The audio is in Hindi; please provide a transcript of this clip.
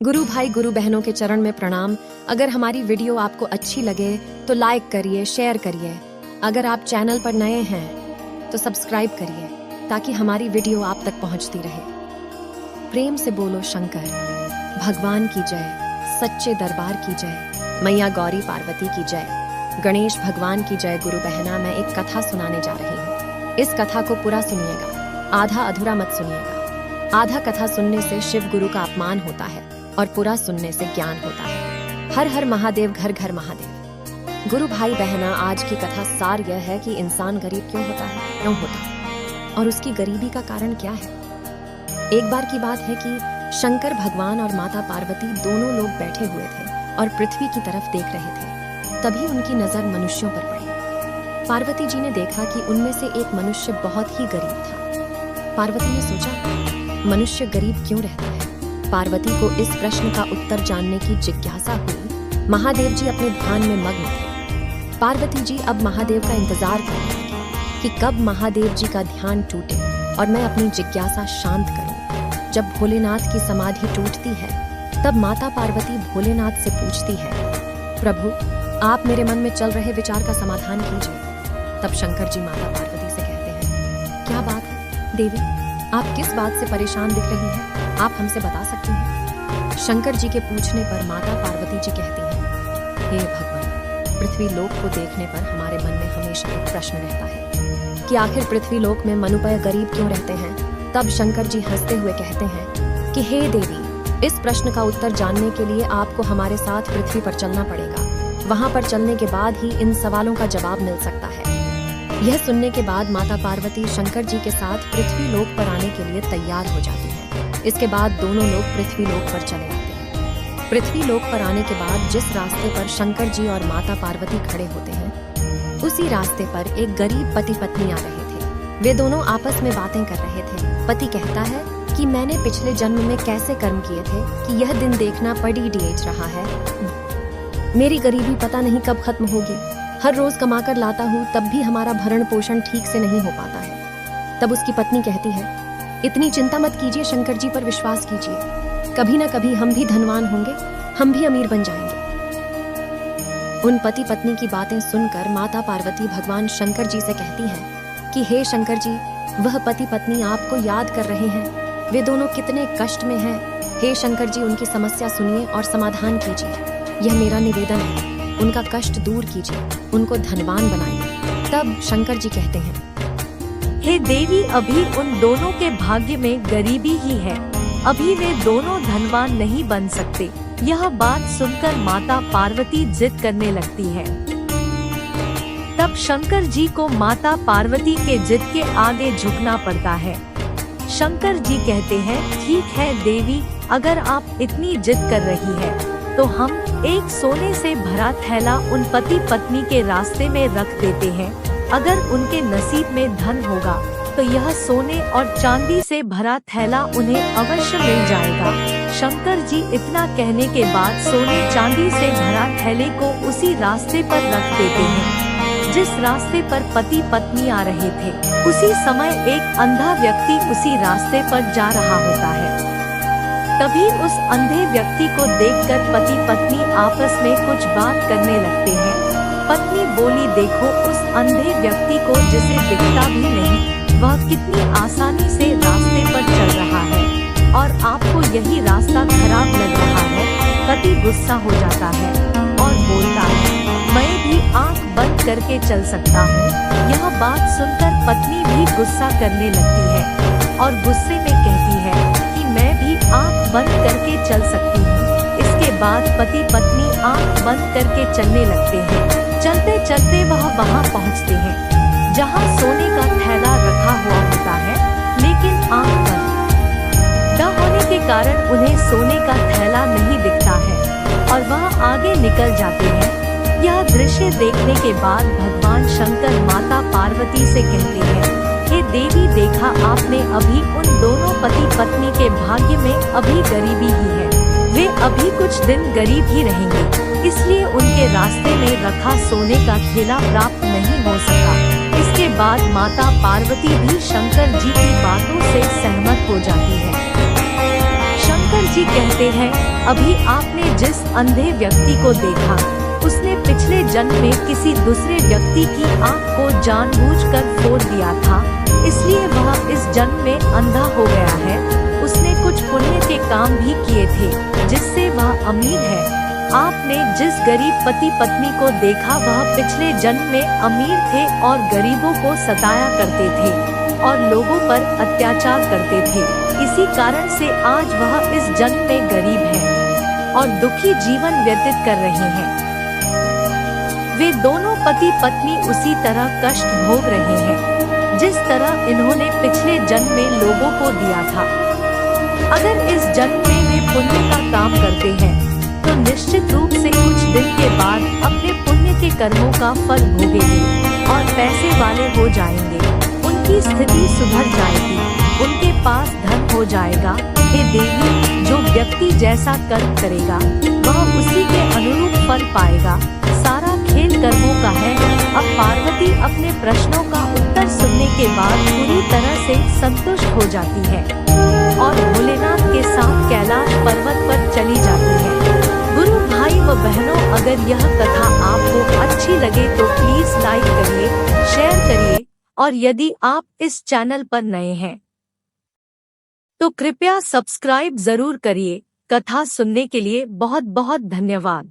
गुरु भाई गुरु बहनों के चरण में प्रणाम। अगर हमारी वीडियो आपको अच्छी लगे तो लाइक करिए, शेयर करिए। अगर आप चैनल पर नए हैं तो सब्सक्राइब करिए ताकि हमारी वीडियो आप तक पहुंचती रहे। प्रेम से बोलो शंकर भगवान की जय, सच्चे दरबार की जय, मैया गौरी पार्वती की जय, गणेश भगवान की जय। गुरु बहना, मैं एक कथा सुनाने जा रही हूँ। इस कथा को पूरा सुनिएगा, आधा अधूरा मत सुनिएगा। आधा कथा सुनने से शिव गुरु का अपमान होता है और पूरा सुनने से ज्ञान होता है। हर हर महादेव, घर घर महादेव। गुरु भाई बहना, आज की कथा सार यह है कि इंसान गरीब क्यों होता है और उसकी गरीबी का कारण क्या है। एक बार की बात है कि शंकर भगवान और माता पार्वती दोनों लोग बैठे हुए थे और पृथ्वी की तरफ देख रहे थे। तभी उनकी नजर मनुष्यों पर पड़ी। पार्वती जी ने देखा कि उनमें से एक मनुष्य बहुत ही गरीब था। पार्वती ने सोचा, मनुष्य गरीब क्यों रहता है। पार्वती को इस प्रश्न का उत्तर जानने की जिज्ञासा हुई। महादेव जी अपने ध्यान में मग्न थे। पार्वती जी अब महादेव का इंतजार करने लगी कि कब महादेव जी का ध्यान टूटे और मैं अपनी जिज्ञासा शांत करूं। जब भोलेनाथ की समाधि टूटती है तब माता पार्वती भोलेनाथ से पूछती है, प्रभु आप मेरे मन में चल रहे विचार का समाधान कीजिए। तब शंकर जी माता पार्वती से कहते हैं, क्या बात है देवी, आप किस बात से परेशान दिख रही हैं? आप हमसे बता सकती हैं। शंकर जी के पूछने पर माता पार्वती जी कहती हैं, हे भगवान, पृथ्वी लोक को देखने पर हमारे मन में हमेशा एक प्रश्न रहता है कि आखिर पृथ्वी लोक में मनुष्य गरीब क्यों रहते हैं। तब शंकर जी हंसते हुए कहते हैं कि हे देवी, इस प्रश्न का उत्तर जानने के लिए आपको हमारे साथ पृथ्वी पर चलना पड़ेगा। वहां पर चलने के बाद ही इन सवालों का जवाब मिल सकता है। यह सुनने के बाद माता पार्वती शंकर जी के साथ पृथ्वी लोक पर आने के लिए तैयार हो जाती है। इसके बाद दोनों लोग पृथ्वी लोक पर चले आते हैं। पृथ्वी लोक पर आने के बाद जिस रास्ते पर शंकर जी और माता पार्वती खड़े होते हैं, उसी रास्ते पर एक गरीब पति पत्नी आ रहे थे। वे दोनों आपस में बातें कर रहे थे। पति कहता है कि मैंने पिछले जन्म में कैसे कर्म किए थे कि यह दिन देखना पड़ी डीएच रहा है। मेरी गरीबी पता नहीं कब खत्म होगी। हर रोज कमा कर लाता हूँ तब भी हमारा भरण पोषण ठीक से नहीं हो पाता है। तब उसकी पत्नी कहती है, इतनी चिंता मत कीजिए, शंकर जी पर विश्वास कीजिए। कभी न कभी हम भी धनवान होंगे, हम भी अमीर बन जाएंगे। उन पति पत्नी की बातें सुनकर माता पार्वती भगवान शंकर जी से कहती हैं कि हे शंकर जी, वह पति पत्नी आपको याद कर रहे हैं। वे दोनों कितने कष्ट में हैं। हे शंकर जी, उनकी समस्या सुनिए और समाधान कीजिए। यह मेरा निवेदन है, उनका कष्ट दूर कीजिए, उनको धनवान बनाइए। तब शंकर जी कहते हैं, हे देवी, अभी उन दोनों के भाग्य में गरीबी ही है। अभी वे दोनों धनवान नहीं बन सकते। यह बात सुनकर माता पार्वती जिद करने लगती है। तब शंकर जी को माता पार्वती के जिद के आगे झुकना पड़ता है। शंकर जी कहते हैं, ठीक है देवी, अगर आप इतनी जिद कर रही है तो हम एक सोने से भरा थैला उन पति पत्नी के रास्ते में रख देते हैं। अगर उनके नसीब में धन होगा तो यह सोने और चांदी से भरा थैला उन्हें अवश्य मिल जाएगा। शंकर जी इतना कहने के बाद सोने चांदी से भरा थैले को उसी रास्ते पर रख देते हैं जिस रास्ते पर पति पत्नी आ रहे थे। उसी समय एक अंधा व्यक्ति उसी रास्ते पर जा रहा होता है। तभी उस अंधे व्यक्ति को देखकर पति पत्नी आपस में कुछ बात करने लगते हैं। पत्नी बोली, देखो उस अंधे व्यक्ति को जिसे दिखता भी नहीं, वह कितनी आसानी से रास्ते पर चल रहा है और आपको यही रास्ता खराब लग रहा है। पति गुस्सा हो जाता है और बोलता है, मैं भी आंख बंद करके चल सकता हूँ। यह बात सुनकर पत्नी भी गुस्सा करने लगती है और गुस्से में कहती है कि मैं भी आंख बंद करके चल सकती हूँ। इसके बाद पति पत्नी आंख बंद करके चलने लगते हैं। चलते चलते वह वहां पहुंचते हैं जहां सोने का थैला रखा हुआ होता है, लेकिन आंख बंद न होने के कारण उन्हें सोने का थैला नहीं दिखता है और वह आगे निकल जाते हैं। यह दृश्य देखने के बाद भगवान शंकर माता पार्वती से कहते हैं, हे देवी, देखा आपने, अभी उन दोनों पति पत्नी के भाग्य में अभी गरीबी ही है। वे अभी कुछ दिन गरीब ही रहेंगे, इसलिए उनके रास्ते में रखा सोने का थैला प्राप्त नहीं हो सका। इसके बाद माता पार्वती भी शंकर जी की बातों से सहमत हो जाती है। शंकर जी कहते हैं, अभी आपने जिस अंधे व्यक्ति को देखा, उसने पिछले जन्म में किसी दूसरे व्यक्ति की आंख को जानबूझकर फोड़ दिया था, इसलिए वह इस जन्म में अंधा हो गया है। उसने कुछ पुण्य के काम भी किए थे जिससे वह अमीर है। आपने जिस गरीब पति पत्नी को देखा, वह पिछले जन्म में अमीर थे और गरीबों को सताया करते थे और लोगों पर अत्याचार करते थे। इसी कारण से आज वह इस जन्म में गरीब हैं और दुखी जीवन व्यतीत कर रहे हैं। वे दोनों पति पत्नी उसी तरह कष्ट भोग रहे हैं जिस तरह इन्होंने पिछले जन्म में लोगों को दिया था। अगर इस जन्म में वे पुण्य का काम करते हैं तो निश्चित रूप से कुछ दिन के बाद अपने पुण्य के कर्मों का फल भोगेंगे और पैसे वाले हो जाएंगे। उनकी स्थिति सुधर जाएगी, उनके पास धन हो जाएगा। हे देवी, जो व्यक्ति जैसा कर्म करेगा वह उसी के अनुरूप फल पाएगा। सारा खेल कर्मों का है। अब पार्वती अपने प्रश्नों का उत्तर सुनने के बाद पूरी तरह से संतुष्ट हो जाती है और भोलेनाथ के साथ कैलाश पर्वत पर चली जाती है। गुरु भाई व बहनों, अगर यह कथा आपको अच्छी लगे तो प्लीज लाइक करिए, शेयर करिए और यदि आप इस चैनल पर नए हैं तो कृपया सब्सक्राइब जरूर करिए। कथा सुनने के लिए बहुत बहुत धन्यवाद।